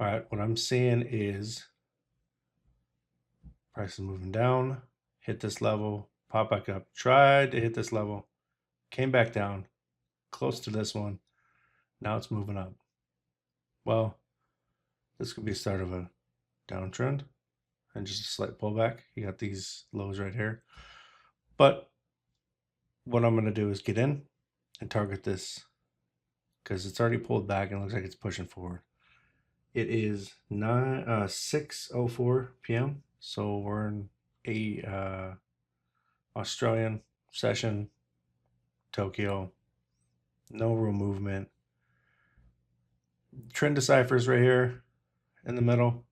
All right, what I'm seeing is price is moving down, hit this level, pop back up, tried to hit this level, came back down, close to this one. Now it's moving up. Well, this could be the start of a downtrend and just a slight pullback. You got these lows right here. But what I'm going to do is get in and target this because it's already pulled back and it looks like it's pushing forward. It is 6:04 p.m. So we're in a Australian session, Tokyo. No real movement. Trend deciphers right here in the middle,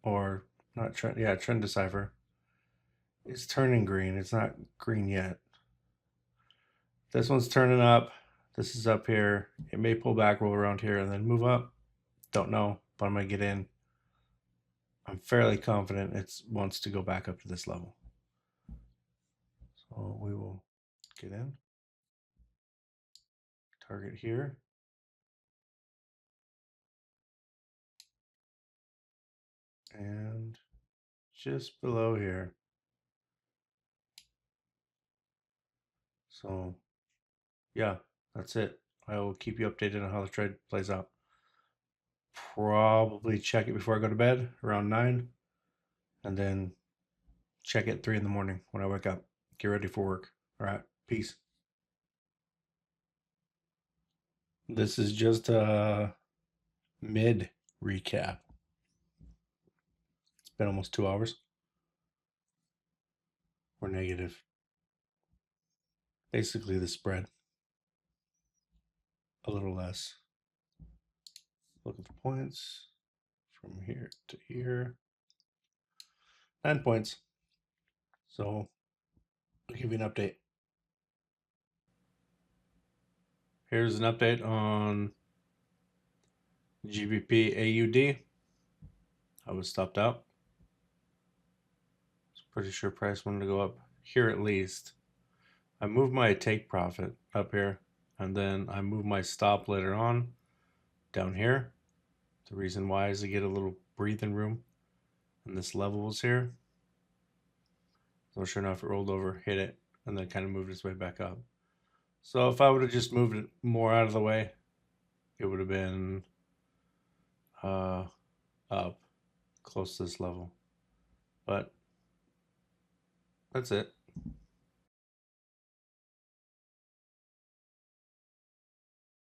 or not trend. Yeah, trend decipher. It's turning green. It's not green yet. This one's turning up. This is up here. It may pull back, roll around here, and then move up. Don't know, but I'm gonna get in. I'm fairly confident it wants to go back up to this level. So we will get in. Target here. And just below here. So yeah, that's it. I will keep you updated on how the trade plays out. Probably check it before I go to bed around 9, and then check it 3 in the morning when I wake up. Get ready for work. All right, peace. This is just a mid recap. It's been almost 2 hours. We're negative. Basically the spread. A little less. Looking for points from here to here. 9 points. So I'll give you an update. Here's an update on GBP AUD. I was stopped out. Pretty sure price wanted to go up here at least. I moved my take profit up here, and then I moved my stop later on down here. The reason why is to get a little breathing room, and this level was here. So sure enough, it rolled over, hit it, and then kind of moved its way back up. So if I would have just moved it more out of the way, it would have been up close to this level. But that's it.